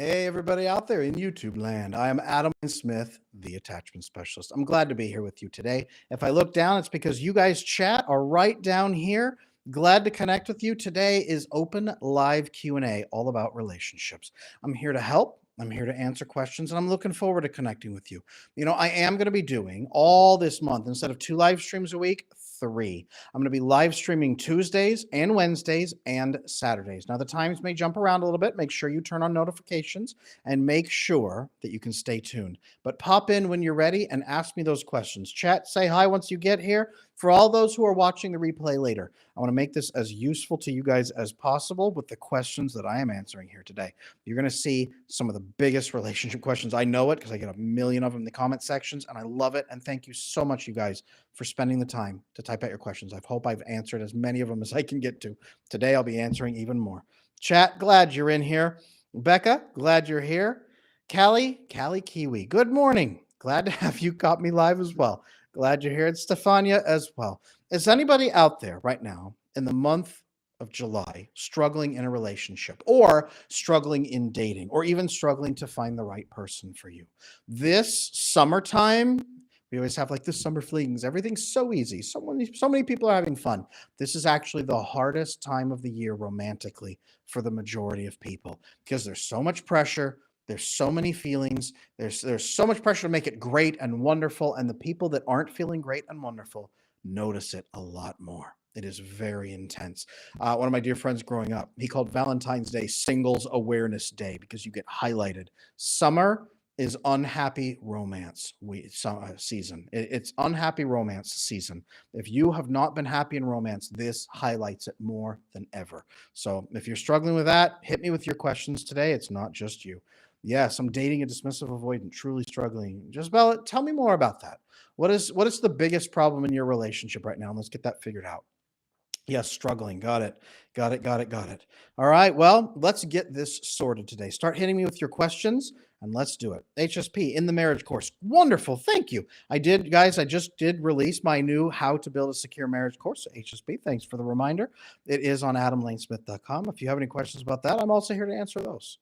Hey, everybody out there in YouTube land. I am Adam Smith, the attachment specialist. I'm glad to be here with you today. If I look down, it's because you guys chat are right down here. Glad to connect with you. Today is open live Q&A, all about relationships. I'm here to help. I'm here to answer questions, and I'm looking forward to connecting with you. You know, I am going to be doing all this month, instead of 2 live streams a week, 3. I'm going to be live streaming Tuesdays and Wednesdays and Saturdays. Now, the times may jump around a little bit. Make sure you turn on notifications and make sure that you can stay tuned. But pop in when you're ready and ask me those questions. Chat, say hi once you get here. For all those who are watching the replay later, I want to make this as useful to you guys as possible with the questions that I am answering here today. You're going to see some of the biggest relationship questions. I know it because I get a million of them in the comment sections, and I love it. And thank you so much, you guys, for spending the time to type out your questions. I hope I've answered as many of them as I can get to. Today, I'll be answering even more. Chat, glad you're in here. Becca, glad you're here. Callie Kiwi, good morning. Glad to have you caught me live as well. Glad you're here. It's Stefania as well. Is anybody out there right now in the month of July struggling in a relationship or struggling in dating or even struggling to find the right person for you? This summertime, we always have like the summer flings. Everything's so easy. So many people are having fun. This is actually the hardest time of the year romantically for the majority of people because there's so much pressure. There's so many feelings. There's so much pressure to make it great and wonderful. And the people that aren't feeling great and wonderful notice it a lot more. It is very intense. One of my dear friends growing up, he called Valentine's Day Singles Awareness Day because you get highlighted. Summer is unhappy romance season. It's unhappy romance season. If you have not been happy in romance, this highlights it more than ever. So if you're struggling with that, hit me with your questions today. It's not just you. Yes, I'm dating a dismissive avoidant, truly struggling. Jezebel, tell me more about that. What is the biggest problem in your relationship right now? And let's get that figured out. Yes, struggling. Got it. Got it. All right. Well, let's get this sorted today. Start hitting me with your questions and let's do it. HSP in the marriage course. Wonderful. Thank you. I just did release my new How to Build a Secure Marriage course. HSP, thanks for the reminder. It is on adamlanesmith.com. If you have any questions about that, I'm also here to answer those.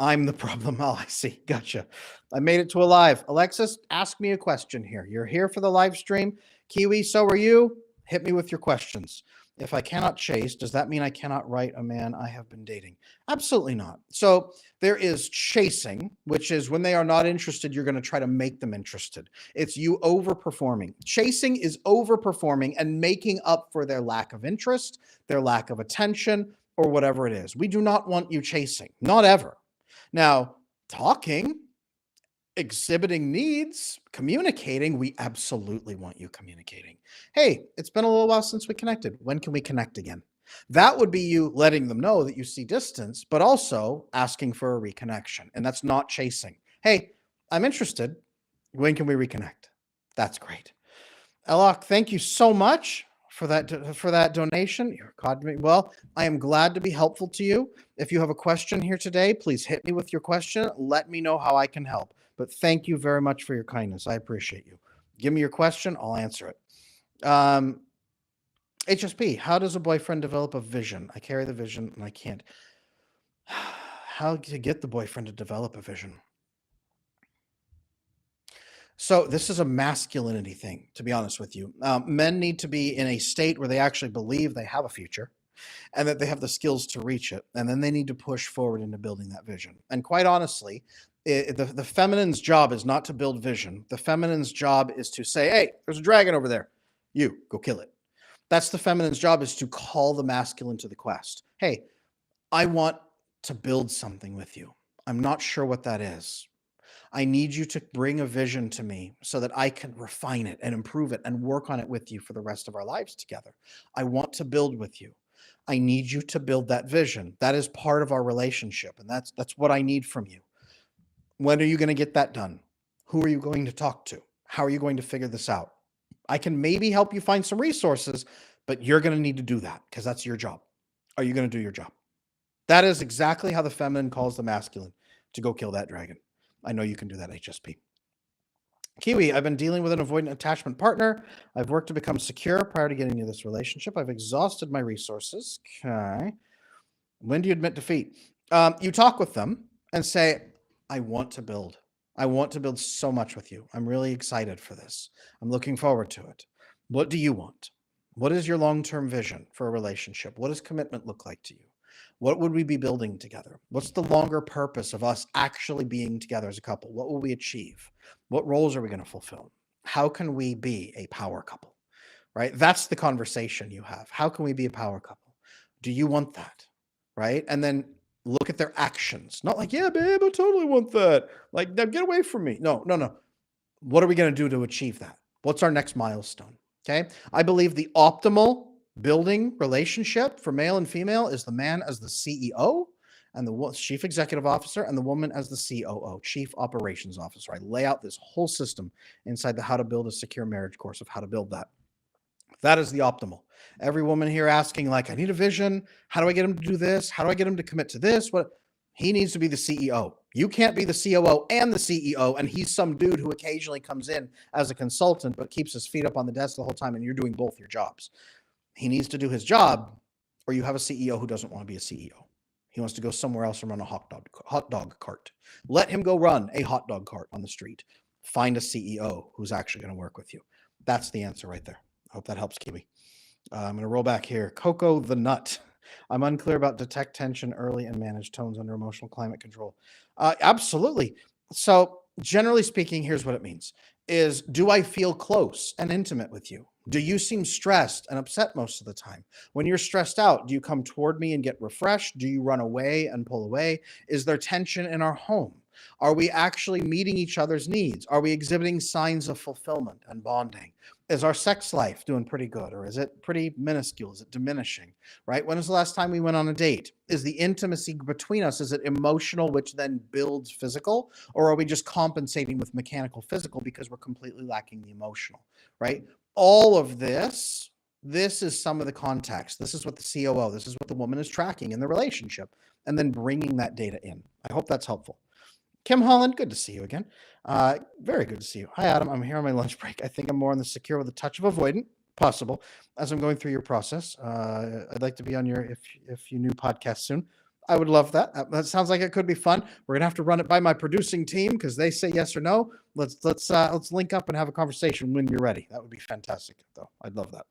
I'm the problem. Oh, I see. Gotcha. I made it to a live. Alexis, ask me a question here. You're here for the live stream. Kiwi, so are you. Hit me with your questions. If I cannot chase, does that mean I cannot write a man I have been dating? Absolutely not. So there is chasing, which is when they are not interested, you're going to try to make them interested. It's you overperforming. Chasing is overperforming and making up for their lack of interest, their lack of attention, or whatever it is. We do not want you chasing. Not ever. Now, talking, exhibiting needs, communicating, we absolutely want you communicating. Hey, it's been a little while since we connected. When can we connect again? That would be you letting them know that you see distance, but also asking for a reconnection. And that's not chasing. Hey, I'm interested. When can we reconnect? That's great. Elok, thank you so much for that donation. Well, I am glad to be helpful to you. If you have a question here today, please hit me with your question. Let me know how I can help. But thank you very much for your kindness. I appreciate you. Give me your question. I'll answer it. HSP, how does a boyfriend develop a vision? I carry the vision and I can't. How to get the boyfriend to develop a vision? So this is a masculinity thing, to be honest with you. Men need to be in a state where they actually believe they have a future and that they have the skills to reach it. And then they need to push forward into building that vision. And quite honestly, the feminine's job is not to build vision. The feminine's job is to say, hey, there's a dragon over there. You go kill it. That's the feminine's job, is to call the masculine to the quest. Hey, I want to build something with you. I'm not sure what that is. I need you to bring a vision to me so that I can refine it and improve it and work on it with you for the rest of our lives together. I want to build with you. I need you to build that vision. That is part of our relationship, and that's what I need from you. When are you going to get that done? Who are you going to talk to? How are you going to figure this out? I can maybe help you find some resources, but you're going to need to do that because that's your job. Are you going to do your job? That is exactly how the feminine calls the masculine to go kill that dragon. I know you can do that, HSP. Kiwi, I've been dealing with an avoidant attachment partner. I've worked to become secure prior to getting into this relationship. I've exhausted my resources. Okay. When do you admit defeat? You talk with them and say, I want to build. I want to build so much with you. I'm really excited for this. I'm looking forward to it. What do you want? What is your long-term vision for a relationship? What does commitment look like to you? What would we be building together? What's the longer purpose of us actually being together as a couple? What will we achieve? What roles are we going to fulfill? How can we be a power couple? Right? That's the conversation you have. How can we be a power couple? Do you want that? Right? And then look at their actions. Not like, yeah, babe, I totally want that. Like, now get away from me. No, no, no. What are we going to do to achieve that? What's our next milestone? Okay. I believe the optimal building relationship for male and female is the man as the CEO and the chief executive officer and the woman as the COO, chief operations officer. I lay out this whole system inside the How to Build a Secure Marriage course of how to build that. That is the optimal. Every woman here asking, like, I need a vision. How do I get him to do this? How do I get him to commit to this? What? He needs to be the CEO. You can't be the COO and the CEO, and he's some dude who occasionally comes in as a consultant but keeps his feet up on the desk the whole time, and you're doing both your jobs. He needs to do his job, or you have a CEO who doesn't want to be a CEO. He wants to go somewhere else and run a hot dog cart. Let him go run a hot dog cart on the street. Find a CEO who's actually going to work with you. That's the answer right there. I hope that helps, Kiwi. I'm going to roll back here. Coco the Nut. I'm unclear about detect tension early and manage tones under emotional climate control. Absolutely. So generally speaking, here's what it means is, do I feel close and intimate with you? Do you seem stressed and upset most of the time? When you're stressed out, do you come toward me and get refreshed? Do you run away and pull away? Is there tension in our home? Are we actually meeting each other's needs? Are we exhibiting signs of fulfillment and bonding? Is our sex life doing pretty good, or is it pretty minuscule? Is it diminishing, right? When was the last time we went on a date? Is the intimacy between us, is it emotional, which then builds physical, or are we just compensating with mechanical physical because we're completely lacking the emotional, right? All of this is some of the context. This is what the COO, this is what the woman is tracking in the relationship, and then bringing that data in. I hope that's helpful. Kim Holland, good to see you again. Very good to see you. Hi, Adam. I'm here on my lunch break. I think I'm more on the secure with a touch of avoidant, possible, as I'm going through your process. I'd like to be on your if you new podcast soon. I would love that. That sounds like it could be fun. We're gonna have to run it by my producing team because they say yes or no. Let's link up and have a conversation when you're ready. That would be fantastic, though. I'd love that.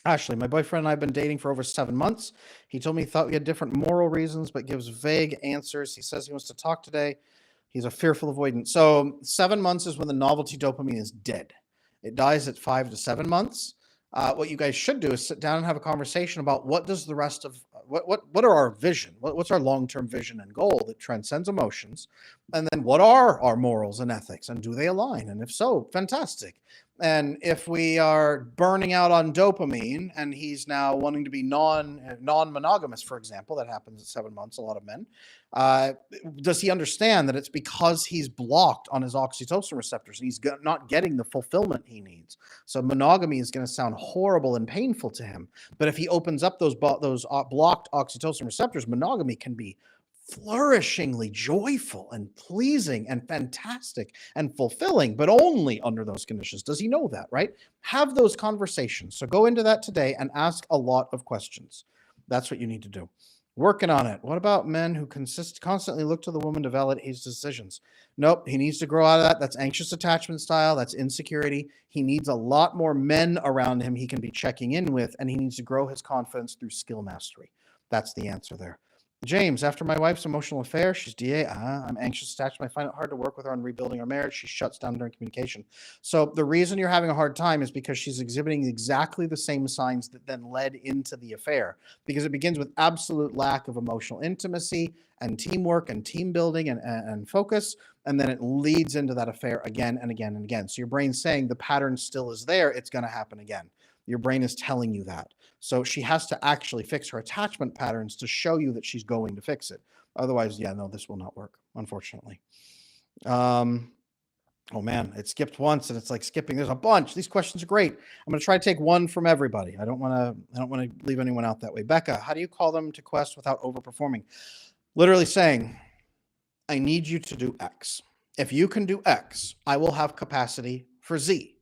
Ashley, my boyfriend and I have been dating for over 7 months. He told me he thought we had different moral reasons, but gives vague answers. He says he wants to talk today. He's a fearful avoidant. So 7 months is when the novelty dopamine is dead. It dies at 5 to 7 months. What you guys should do is sit down and have a conversation about what does the rest of what are our vision? What's our long-term vision and goal that transcends emotions? And then what are our morals and ethics? And do they align? And if so, fantastic. And if we are burning out on dopamine and he's now wanting to be non-monogamous, for example, that happens at 7 months, a lot of men, does he understand that it's because he's blocked on his oxytocin receptors and he's not getting the fulfillment he needs? So monogamy is going to sound horrible and painful to him. But if he opens up those blocked oxytocin receptors, monogamy can be flourishingly joyful and pleasing and fantastic and fulfilling, but only under those conditions. Does he know that, right? Have those conversations. So go into that today and ask a lot of questions. That's what you need to do. Working on it. What about men who constantly look to the woman to validate his decisions? Nope, he needs to grow out of that. That's anxious attachment style. That's insecurity. He needs a lot more men around him he can be checking in with, and he needs to grow his confidence through skill mastery. That's the answer there. James, after my wife's emotional affair, she's DA. I'm anxious attachment. I find it hard to work with her on rebuilding our marriage. She shuts down during communication. So the reason you're having a hard time is because she's exhibiting exactly the same signs that then led into the affair, because it begins with absolute lack of emotional intimacy and teamwork and team building and focus. And then it leads into that affair again and again and again. So your brain's saying the pattern still is there. It's going to happen again. Your brain is telling you that. So she has to actually fix her attachment patterns to show you that she's going to fix it. Otherwise, yeah, no, this will not work, unfortunately. Oh man, it skipped once and it's like skipping. There's a bunch. These questions are great. I'm going to try to take one from everybody. I don't want to leave anyone out that way. Becca, how do you call them to quest without overperforming? Literally saying, I need you to do X. If you can do X, I will have capacity for Z.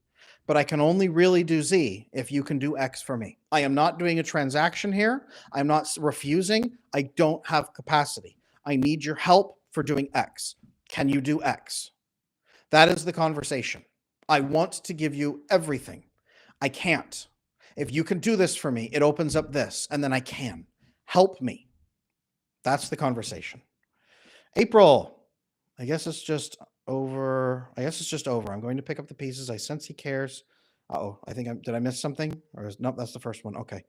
But I can only really do Z if you can do X for me. I am not doing a transaction here. I'm not refusing. I don't have capacity. I need your help for doing X. Can you do X? That is the conversation. I want to give you everything. I can't. If you can do this for me, it opens up this, and then I can. Help me. That's the conversation. April, I guess it's just over. I'm going to pick up the pieces. I sense he cares. Uh-oh, did I miss something? Nope, that's the first one. Okay.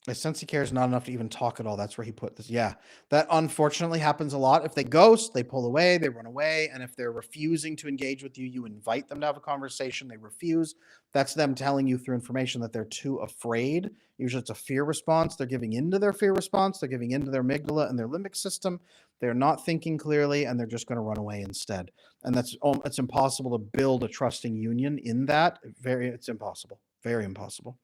I sense he cares not enough to even talk at all. That's where he put this. Yeah, that unfortunately happens a lot. If they ghost, they pull away, they run away. And if they're refusing to engage with you, you invite them to have a conversation. They refuse. That's them telling you through information that they're too afraid. Usually it's a fear response. They're giving into their fear response. They're giving into their amygdala and their limbic system. They're not thinking clearly, and they're just going to run away instead. And it's impossible to build a trusting union in that. It's impossible. Very impossible.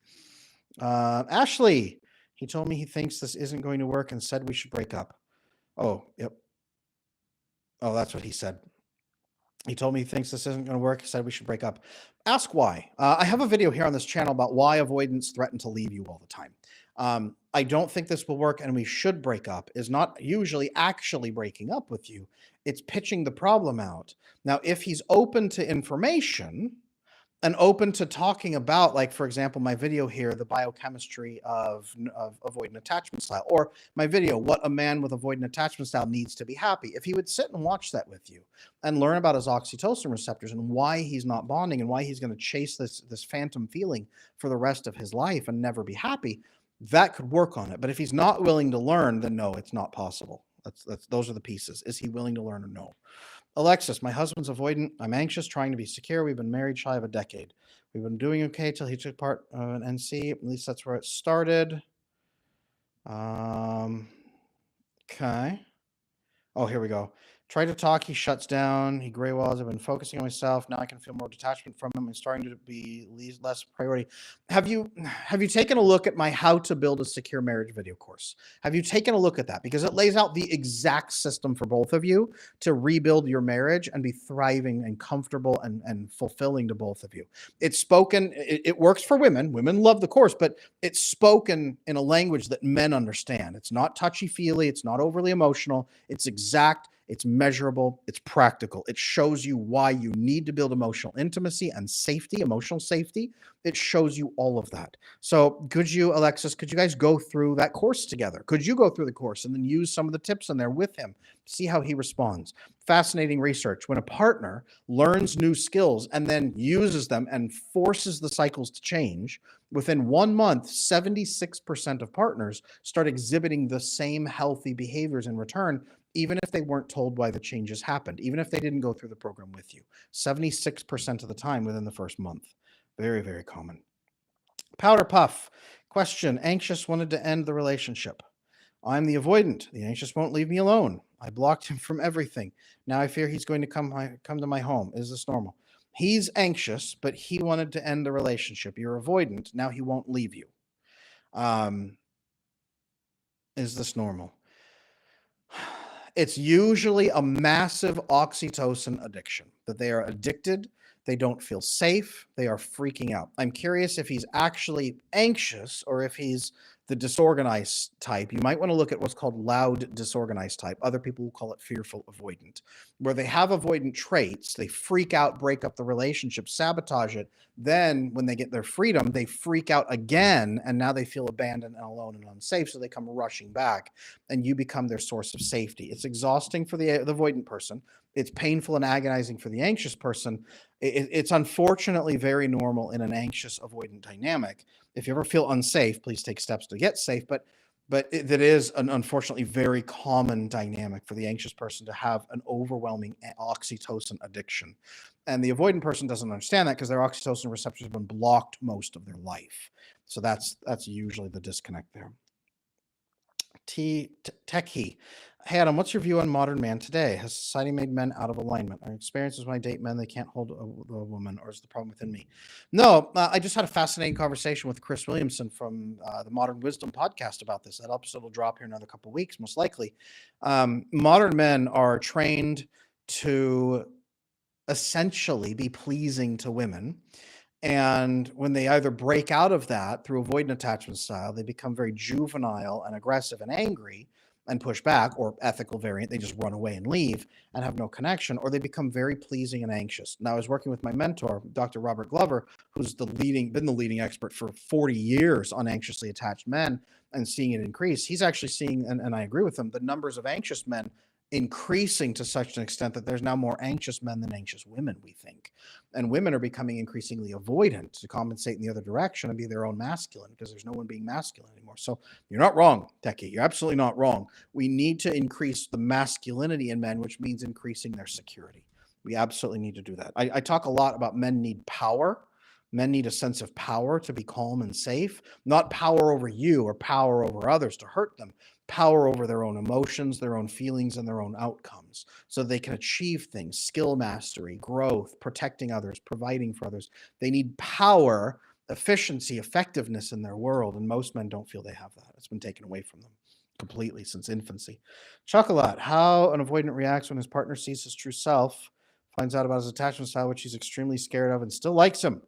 Ashley, he told me he thinks this isn't going to work and said we should break up. Oh, yep. Oh, that's what he said. He told me he thinks this isn't going to work. He said we should break up. Ask why. I have a video here on this channel about why avoidants threaten to leave you all the time. I don't think this will work and we should break up is not usually actually breaking up with you. It's pitching the problem out. Now, if he's open to information and open to talking about, like, for example, my video here, the biochemistry of avoidant attachment style, or my video, what a man with avoidant attachment style needs to be happy. If he would sit and watch that with you and learn about his oxytocin receptors and why he's not bonding and why he's going to chase this phantom feeling for the rest of his life and never be happy, that could work on it. But if he's not willing to learn, then no, it's not possible. Those are the pieces. Is he willing to learn or no? Alexis, my husband's avoidant. I'm anxious, trying to be secure. We've been married shy of a decade. We've been doing okay till he took part of an NC. At least that's where it started. Okay. Oh, here we go. Try to talk, he shuts down. He gray walls. I've been focusing on myself. Now I can feel more detachment from him and starting to be less priority. Have you taken a look at my How to Build a Secure Marriage video course? Have you taken a look at that? Because it lays out the exact system for both of you to rebuild your marriage and be thriving and comfortable and fulfilling to both of you. It's spoken, it works for women. Women love the course, but it's spoken in a language that men understand. It's not touchy-feely. It's not overly emotional. It's exact. It's measurable. It's practical. It shows you why you need to build emotional intimacy and safety, emotional safety. It shows you all of that. So Alexis, could you guys go through that course together? Could you go through the course and then use some of the tips in there with him? See how he responds. Fascinating research. When a partner learns new skills and then uses them and forces the cycles to change, within 1 month, 76% of partners start exhibiting the same healthy behaviors in return, even if they weren't told why the changes happened, even if they didn't go through the program with you. 76% of the time within the first month. Very, very common. Powder Puff. Question. Anxious wanted to end the relationship. I'm the avoidant. The anxious won't leave me alone. I blocked him from everything. Now I fear he's going to come to my home. Is this normal? He's anxious, but he wanted to end the relationship. You're avoidant. Now he won't leave you. Is this normal? It's usually a massive oxytocin addiction, that they are addicted, they don't feel safe, they are freaking out. I'm curious if he's actually anxious or if he's the disorganized type. You might want to look at what's called loud disorganized type. Other people will call it fearful avoidant, where they have avoidant traits. They freak out, break up the relationship, sabotage it. Then when they get their freedom, they freak out again, and now they feel abandoned and alone and unsafe, so they come rushing back, and you become their source of safety. It's exhausting for the avoidant person. It's painful and agonizing for the anxious person. It's unfortunately very normal in an anxious avoidant dynamic. If you ever feel unsafe, please take steps to get safe. But that is an unfortunately very common dynamic for the anxious person to have an overwhelming oxytocin addiction. And the avoidant person doesn't understand that because their oxytocin receptors have been blocked most of their life. So that's usually the disconnect there. Techie. Hey, Adam, what's your view on modern man today? Has society made men out of alignment? Our experiences when I date men, they can't hold a woman, or is the problem within me? No, I just had a fascinating conversation with Chris Williamson from the Modern Wisdom podcast about this. That episode will drop here in another couple of weeks, most likely. Modern men are trained to essentially be pleasing to women. And when they either break out of that through avoidant attachment style, they become very juvenile and aggressive and angry. and push back, or ethical variant, they just run away and leave and have no connection, or they become very pleasing and anxious. Now, I was working with my mentor, Dr. Robert Glover, who's been the leading expert for 40 years on anxiously attached men and seeing it increase. He's actually seeing, and I agree with him, the numbers of anxious men increasing to such an extent that there's now more anxious men than anxious women, we think. And women are becoming increasingly avoidant to compensate in the other direction and be their own masculine, because there's no one being masculine anymore. So you're not wrong, Techie. You're absolutely not wrong. We need to increase the masculinity in men, which means increasing their security. We absolutely need to do that. I talk a lot about men need power. Men need a sense of power to be calm and safe, not power over you or power over others to hurt them, power over their own emotions, their own feelings, and their own outcomes, so they can achieve things, skill mastery, growth, protecting others, providing for others. They need power, efficiency, effectiveness in their world, and most men don't feel they have that. It's been taken away from them completely since infancy. Chocolat, how an avoidant reacts when his partner sees his true self, finds out about his attachment style, which he's extremely scared of, and still likes him.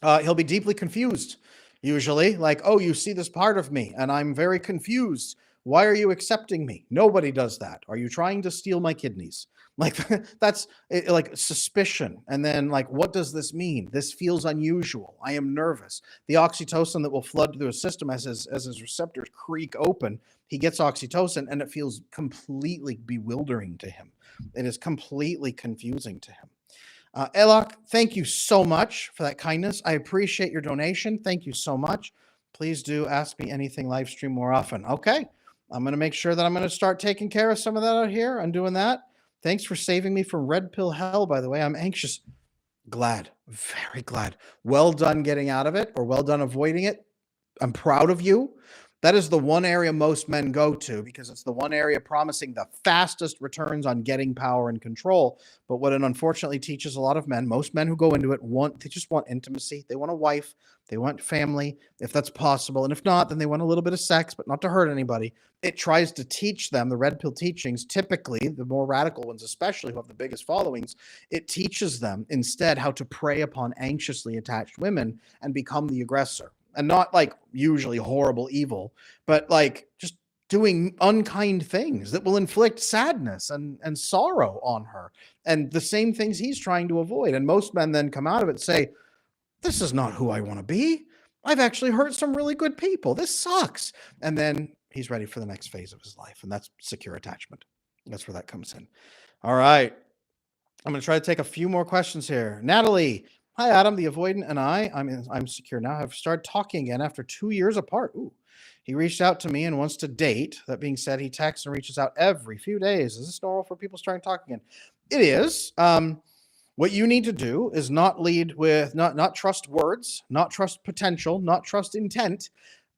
He'll be deeply confused, usually, like, oh, you see this part of me, and I'm very confused. Why are you accepting me? Nobody does that. Are you trying to steal my kidneys? Like, that's like suspicion. And then, like, what does this mean? This feels unusual. I am nervous. The oxytocin that will flood through his system as his receptors creak open, he gets oxytocin, and it feels completely bewildering to him. It is completely confusing to him. Elok, thank you so much for that kindness. I appreciate your donation. Thank you so much. Please do ask me anything live stream more often. Okay. I'm going to make sure that I'm going to start taking care of some of that out here. I'm doing that. Thanks for saving me from red pill hell, by the way. I'm anxious. Glad. Very glad. Well done getting out of it, or well done avoiding it. I'm proud of you. That is the one area most men go to, because it's the one area promising the fastest returns on getting power and control. But what it unfortunately teaches a lot of men, most men who go into it they just want intimacy. They want a wife. They want family, if that's possible. And if not, then they want a little bit of sex, but not to hurt anybody. It tries to teach them the red pill teachings, typically the more radical ones, especially who have the biggest followings. It teaches them instead how to prey upon anxiously attached women and become the aggressor. And not like usually horrible evil, but like just doing unkind things that will inflict sadness and sorrow on her. And the same things he's trying to avoid. And most men then come out of it and say, this is not who I want to be. I've actually hurt some really good people. This sucks. And then he's ready for the next phase of his life. And that's secure attachment. That's where that comes in. All right. I'm going to try to take a few more questions here. Natalie. Hi, Adam. The avoidant and I'm secure now, have started talking again after 2 years apart. Ooh. He reached out to me and wants to date. That being said, he texts and reaches out every few days. Is this normal for people starting talking again? It is. What you need to do is not lead with, not trust words, not trust potential, not trust intent.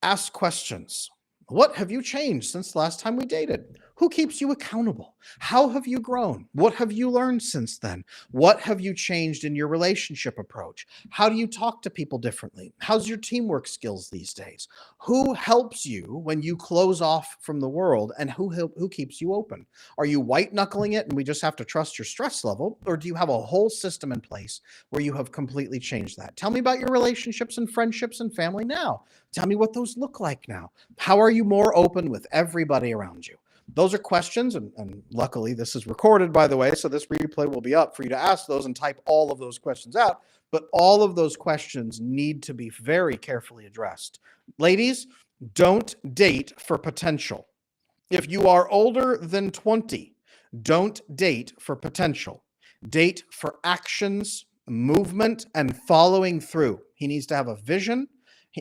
Ask questions. What have you changed since the last time we dated? Who keeps you accountable? How have you grown? What have you learned since then? What have you changed in your relationship approach? How do you talk to people differently? How's your teamwork skills these days? Who helps you when you close off from the world, and who keeps you open? Are you white knuckling it and we just have to trust your stress level? Or do you have a whole system in place where you have completely changed that? Tell me about your relationships and friendships and family now. Tell me what those look like now. How are you more open with everybody around you? Those are questions, and luckily this is recorded, by the way, so this replay will be up for you to ask those and type all of those questions out. But all of those questions need to be very carefully addressed. Ladies, don't date for potential. If you are older than 20, don't date for potential. Date for actions, movement, and following through. He needs to have a vision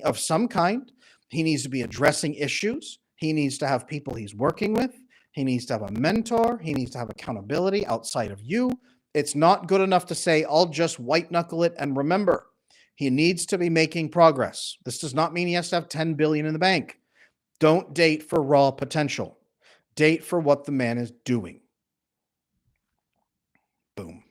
of some kind. He needs to be addressing issues. He needs to have people he's working with. He needs to have a mentor. He needs to have accountability outside of you. It's not good enough to say, I'll just white knuckle it. And remember, he needs to be making progress. This does not mean he has to have 10 billion in the bank. Don't date for raw potential. Date for what the man is doing. Boom.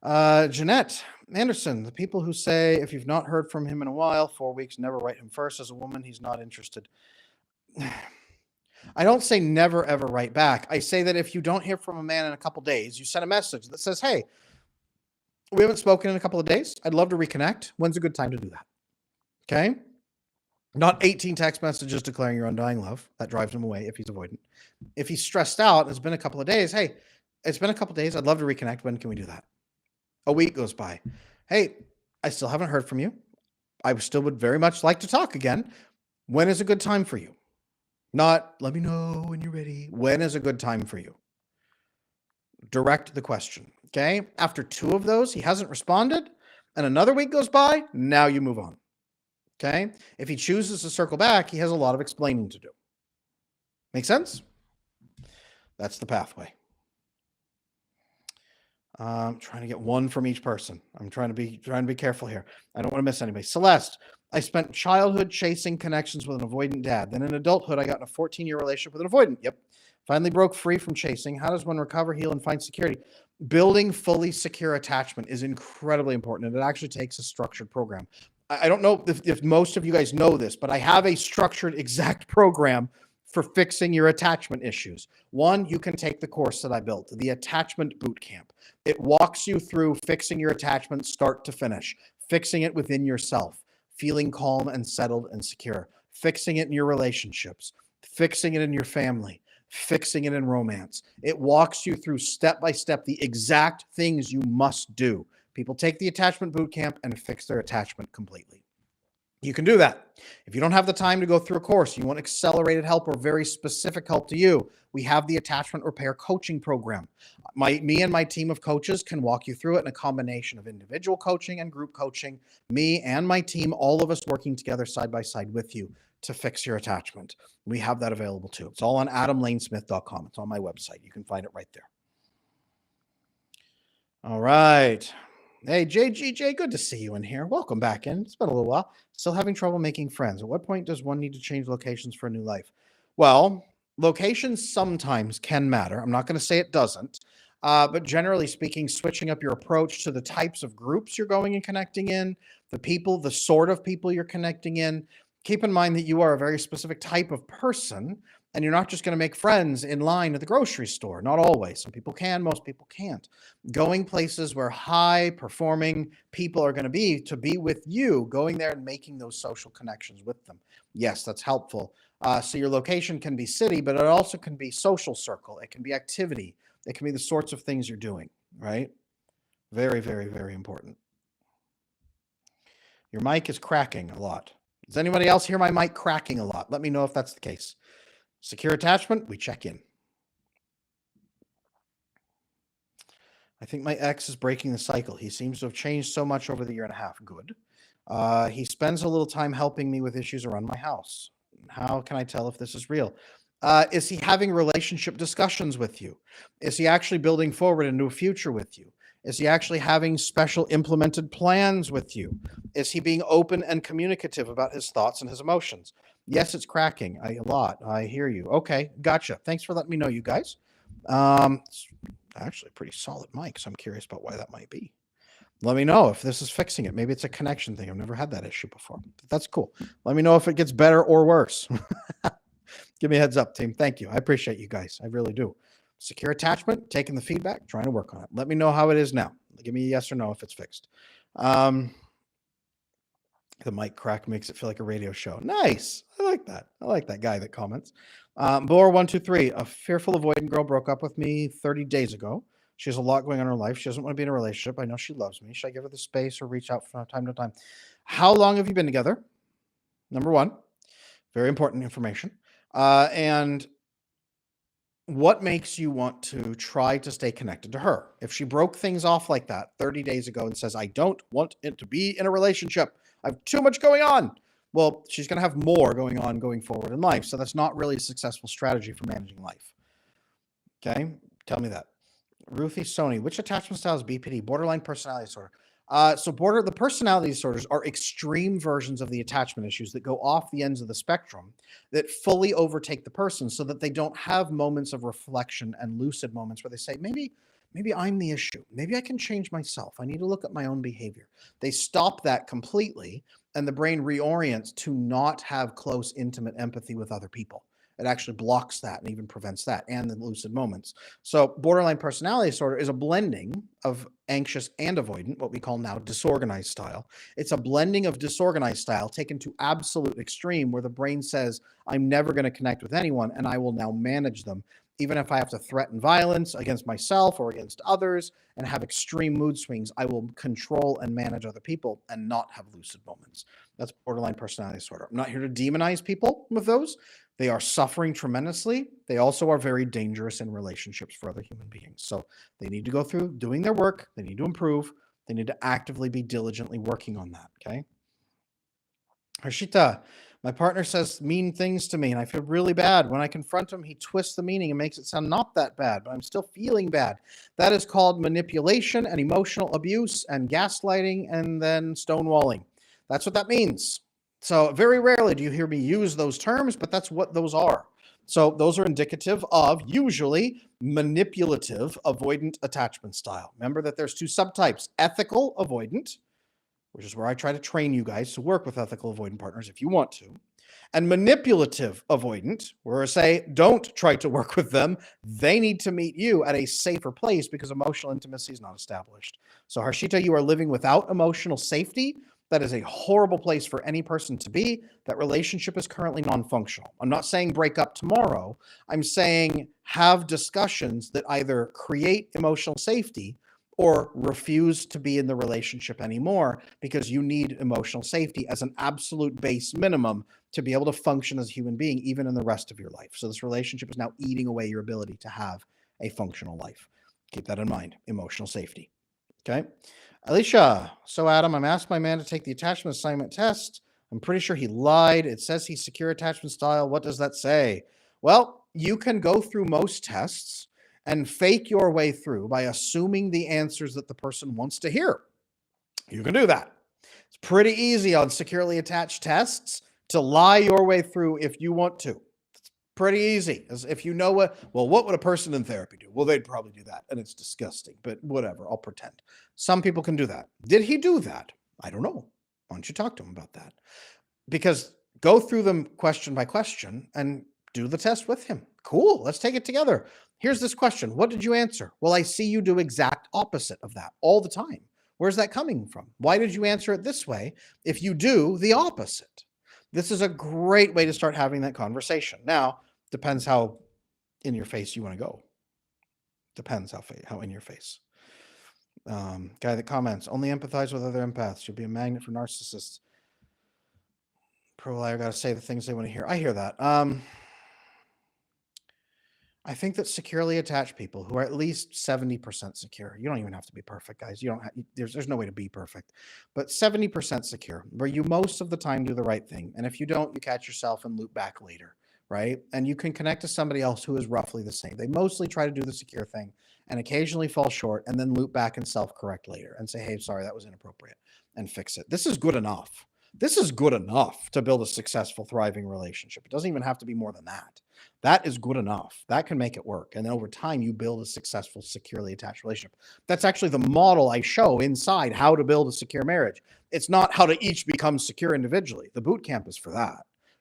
Jeanette Anderson, the people who say, if you've not heard from him in a while, 4 weeks, never write him first. As a woman, he's not interested. I don't say never, ever write back. I say that if you don't hear from a man in a couple days, you send a message that says, hey, we haven't spoken in a couple of days. I'd love to reconnect. When's a good time to do that? Okay. Not 18 text messages declaring your undying love. That drives him away if he's avoidant. If he's stressed out, it's been a couple of days. Hey, it's been a couple of days. I'd love to reconnect. When can we do that? A week goes by. Hey, I still haven't heard from you. I still would very much like to talk again. When is a good time for you? Not, let me know when you're ready. When is a good time for you? Direct the question. Okay. After 2 of those, he hasn't responded, and another week goes by. Now you move on. Okay. If he chooses to circle back, he has a lot of explaining to do. Make sense? That's the pathway. I'm trying to get one from each person. I'm trying to be careful here. I don't want to miss anybody. Celeste, I spent childhood chasing connections with an avoidant dad. Then in adulthood, I got in a 14-year relationship with an avoidant. Yep. Finally broke free from chasing. How does one recover, heal, and find security? Building fully secure attachment is incredibly important, and it actually takes a structured program. I don't know if most of you guys know this, but I have a structured exact program for fixing your attachment issues. One, you can take the course that I built, the Attachment Bootcamp. It walks you through fixing your attachment start to finish, fixing it within yourself, feeling calm and settled and secure, fixing it in your relationships, fixing it in your family, fixing it in romance. It walks you through step by step the exact things you must do. People take the Attachment Bootcamp and fix their attachment completely. You can do that. If you don't have the time to go through a course, you want accelerated help or very specific help to you, we have the Attachment Repair Coaching Program. Me and my team of coaches can walk you through it in a combination of individual coaching and group coaching. Me and my team, all of us working together side by side with you to fix your attachment. We have that available too. It's all on adamlanesmith.com. It's on my website. You can find it right there. All right. Hey, JGJ, good to see you in here. Welcome back in. It's been a little while. Still having trouble making friends. At what point does one need to change locations for a new life? Well, locations sometimes can matter. I'm not going to say it doesn't. But generally speaking, switching up your approach to the types of groups you're going and connecting in, the people, the sort of people you're connecting in. Keep in mind that you are a very specific type of person, and you're not just going to make friends in line at the grocery store. Not always. Some people can, most people can't. Going places where high performing people are going to be with you, going there and making those social connections with them. Yes, that's helpful. So your location can be city, but it also can be social circle. It can be activity. It can be the sorts of things you're doing, right? Very, very, very important. Your mic is cracking a lot. Does anybody else hear my mic cracking a lot? Let me know if that's the case. Secure attachment, we check in. I think my ex is breaking the cycle. He seems to have changed so much over the year and a half. Good. He spends a little time helping me with issues around my house. How can I tell if this is real? Is he having relationship discussions with you? Is he actually building forward into a future with you? Is he actually having special implemented plans with you? Is he being open and communicative about his thoughts and his emotions? Yes, it's cracking a lot. I hear you. Okay, gotcha. Thanks for letting me know, you guys. It's actually a pretty solid mic, so I'm curious about why that might be. Let me know if this is fixing it. Maybe it's a connection thing. I've never had that issue before. But that's cool. Let me know if it gets better or worse. Give me a heads up, team. Thank you. I appreciate you guys. I really do. Secure attachment, taking the feedback, trying to work on it. Let me know how it is now. Give me a yes or no if it's fixed. The mic crack makes it feel like a radio show. Nice. I like that. I like that guy that comments. Boar123, a fearful avoidant girl broke up with me 30 days ago. She has a lot going on in her life. She doesn't want to be in a relationship. I know she loves me. Should I give her the space or reach out from time to time? How long have you been together? Number one, very important information. And what makes you want to try to stay connected to her? If she broke things off like that 30 days ago and says, I don't want it to be in a relationship, I have too much going on. Well, she's going to have more going on going forward in life. So that's not really a successful strategy for managing life. Okay. Tell me that. Ruthie Sony, which attachment style is BPD? Borderline personality disorder. The personality disorders are extreme versions of the attachment issues that go off the ends of the spectrum that fully overtake the person so that they don't have moments of reflection and lucid moments where they say, maybe I'm the issue. Maybe I can change myself. I need to look at my own behavior. They stop that completely, and the brain reorients to not have close, intimate empathy with other people. It actually blocks that and even prevents that and the lucid moments. So borderline personality disorder is a blending of anxious and avoidant, what we call now disorganized style. It's a blending of disorganized style taken to absolute extreme where the brain says, I'm never going to connect with anyone and I will now manage them. Even if I have to threaten violence against myself or against others and have extreme mood swings, I will control and manage other people and not have lucid moments. That's borderline personality disorder. I'm not here to demonize people with those. They are suffering tremendously. They also are very dangerous in relationships for other human beings. So they need to go through doing their work. They need to improve. They need to actively be diligently working on that. Okay. Harshita, my partner says mean things to me and I feel really bad. When I confront him, he twists the meaning and makes it sound not that bad, but I'm still feeling bad. That is called manipulation and emotional abuse and gaslighting and then stonewalling. That's what that means. So very rarely do you hear me use those terms, but that's what those are. So those are indicative of usually manipulative avoidant attachment style. Remember that there's two subtypes, ethical avoidant, which is where I try to train you guys to work with ethical avoidant partners if you want to, and manipulative avoidant, where I say, don't try to work with them. They need to meet you at a safer place because emotional intimacy is not established. So Harshita, you are living without emotional safety. That is a horrible place for any person to be. That relationship is currently non-functional. I'm not saying break up tomorrow. I'm saying have discussions that either create emotional safety or refuse to be in the relationship anymore because you need emotional safety as an absolute base minimum to be able to function as a human being, even in the rest of your life. So this relationship is now eating away your ability to have a functional life. Keep that in mind, emotional safety. Okay. Alicia, so Adam, I'm asked my man to take the attachment assignment test. I'm pretty sure he lied. It says he's secure attachment style. What does that say? Well, you can go through most tests and fake your way through by assuming the answers that the person wants to hear. You can do that. It's pretty easy on securely attached tests to lie your way through if you want to. It's pretty easy. As if you know what would a person in therapy do? Well, they'd probably do that, and it's disgusting, but whatever, I'll pretend. Some people can do that. Did he do that? I don't know. Why don't you talk to him about that? Because go through them question by question and do the test with him. Cool, let's take it together. Here's this question. What did you answer? Well, I see you do exact opposite of that all the time. Where's that coming from? Why did you answer it this way if you do the opposite? This is a great way to start having that conversation. Now, depends how in your face you want to go. Depends how in your face. Guy that comments, only empathize with other empaths. You'll be a magnet for narcissists. Pro liar got to say the things they want to hear. I hear that. I think that securely attached people who are at least 70% secure, you don't even have to be perfect, guys. You don't have, there's no way to be perfect, but 70% secure, where you most of the time do the right thing. And if you don't, you catch yourself and loop back later, right? And you can connect to somebody else who is roughly the same. They mostly try to do the secure thing and occasionally fall short and then loop back and self-correct later and say, hey, sorry, that was inappropriate, and fix it. This is good enough. This is good enough to build a successful, thriving relationship. It doesn't even have to be more than that. That is good enough. That can make it work. And then over time, you build a successful, securely attached relationship. That's actually the model I show inside how to build a secure marriage. It's not how to each become secure individually. The boot camp is for that.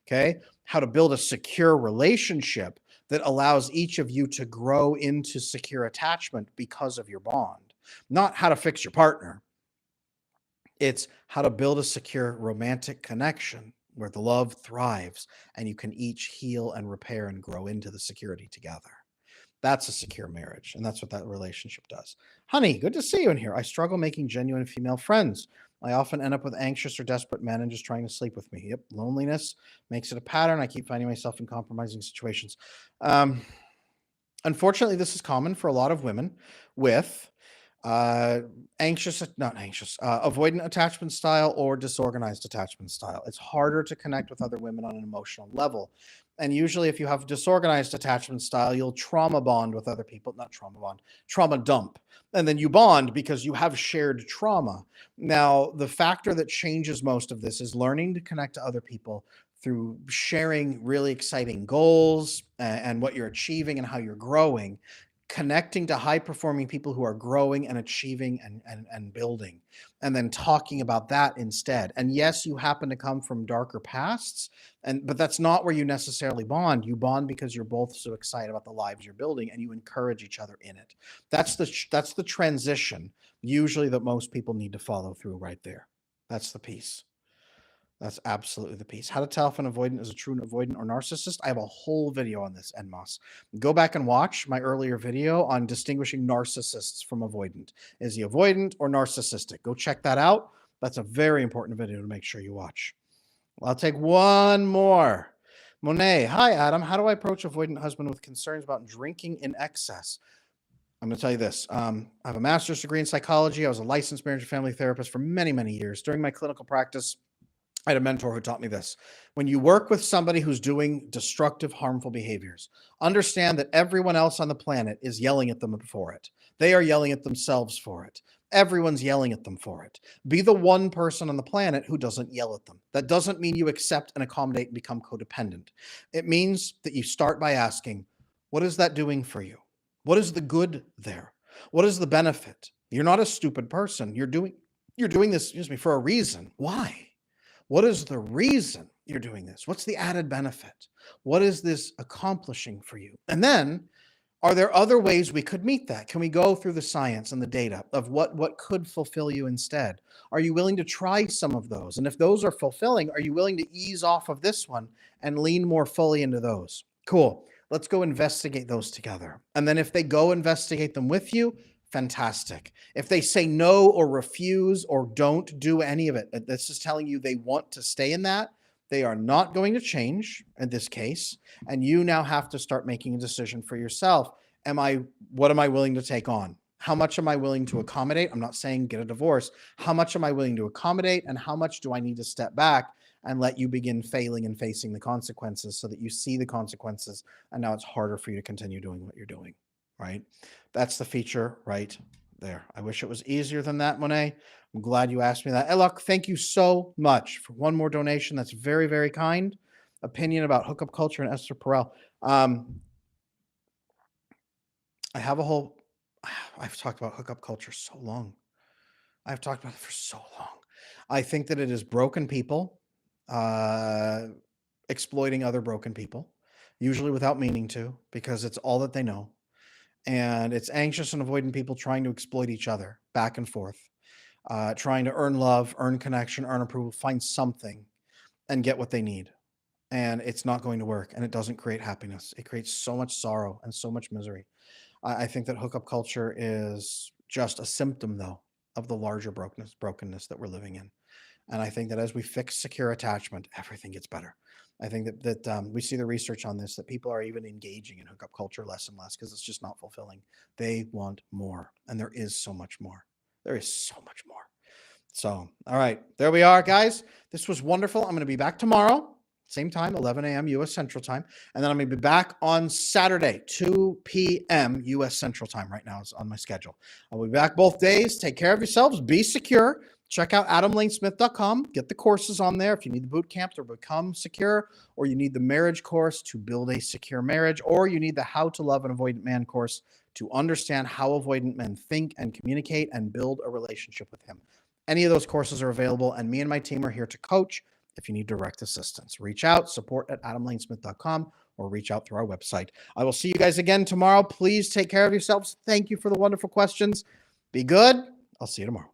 Okay. How to build a secure relationship that allows each of you to grow into secure attachment because of your bond, not how to fix your partner. It's how to build a secure romantic connection where the love thrives and you can each heal and repair and grow into the security together. That's a secure marriage, and that's what that relationship does. Honey, good to see you in here. I struggle making genuine female friends. I often end up with anxious or desperate men and just trying to sleep with me. Yep, loneliness makes it a pattern. I keep finding myself in compromising situations. Unfortunately, this is common for a lot of women with avoidant attachment style or disorganized attachment style. It's harder to connect with other women on an emotional level. And usually if you have disorganized attachment style, you'll trauma bond with other people, not trauma bond, trauma dump. And then you bond because you have shared trauma. Now, the factor that changes most of this is learning to connect to other people through sharing really exciting goals and what you're achieving and how you're growing, connecting to high performing people who are growing and achieving and building, and then talking about that instead. And yes, you happen to come from darker pasts, but that's not where you necessarily bond. You bond because you're both so excited about the lives you're building, and you encourage each other in it. That's the transition usually that most people need to follow through right there. That's the piece. That's absolutely the piece. How to tell if an avoidant is a true avoidant or narcissist. I have a whole video on this, NMOS. Go back and watch my earlier video on distinguishing narcissists from avoidant. Is he avoidant or narcissistic? Go check that out. That's a very important video to make sure you watch. I'll take one more. Monet, hi, Adam. How do I approach avoidant husband with concerns about drinking in excess? I'm going to tell you this. I have a master's degree in psychology. I was a licensed marriage and family therapist for many, many years. During my clinical practice, I had a mentor who taught me this. When you work with somebody who's doing destructive, harmful behaviors, understand that everyone else on the planet is yelling at them for it. They are yelling at themselves for it. Everyone's yelling at them for it. Be the one person on the planet who doesn't yell at them. That doesn't mean you accept and accommodate and become codependent. It means that you start by asking, what is that doing for you? What is the good there? What is the benefit? You're not a stupid person. You're doing this, for a reason. Why? What is the reason you're doing this? What's the added benefit? What is this accomplishing for you? And then, are there other ways we could meet that? Can we go through the science and the data of what could fulfill you instead? Are you willing to try some of those? And if those are fulfilling, are you willing to ease off of this one and lean more fully into those? Cool. Let's go investigate those together. And then if they go investigate them with you, fantastic. If they say no or refuse or don't do any of it, this is telling you they want to stay in that. They are not going to change in this case. And you now have to start making a decision for yourself. What am I willing to take on? How much am I willing to accommodate? I'm not saying get a divorce. How much am I willing to accommodate? And how much do I need to step back and let you begin failing and facing the consequences so that you see the consequences? And now it's harder for you to continue doing what you're doing, right? That's the feature right there. I wish it was easier than that, Monet. I'm glad you asked me that. Hey, look, thank you so much for one more donation. That's very, very kind. Opinion about hookup culture and Esther Perel. I've talked about hookup culture so long. I've talked about it for so long. I think that it is broken people exploiting other broken people, usually without meaning to, because it's all that they know. And it's anxious and avoidant people trying to exploit each other back and forth, trying to earn love, earn connection, earn approval, find something and get what they need. And it's not going to work, and it doesn't create happiness. It creates so much sorrow and so much misery. I think that hookup culture is just a symptom, though, of the larger brokenness that we're living in. And I think that as we fix secure attachment, everything gets better. I think that we see the research on this, that people are even engaging in hookup culture less and less because it's just not fulfilling. They want more, and there is so much more. There is so much more. So, all right, there we are, guys. This was wonderful. I'm going to be back tomorrow, same time, 11 a.m. U.S. Central Time. And then I'm going to be back on Saturday, 2 p.m. U.S. Central Time. Right now is on my schedule. I'll be back both days. Take care of yourselves. Be secure. Check out adamlanesmith.com. Get the courses on there if you need the boot camp to become secure, or you need the marriage course to build a secure marriage, or you need the How to Love an Avoidant Man course to understand how avoidant men think and communicate and build a relationship with him. Any of those courses are available, and me and my team are here to coach if you need direct assistance. Reach out, support@adamlanesmith.com, or reach out through our website. I will see you guys again tomorrow. Please take care of yourselves. Thank you for the wonderful questions. Be good. I'll see you tomorrow.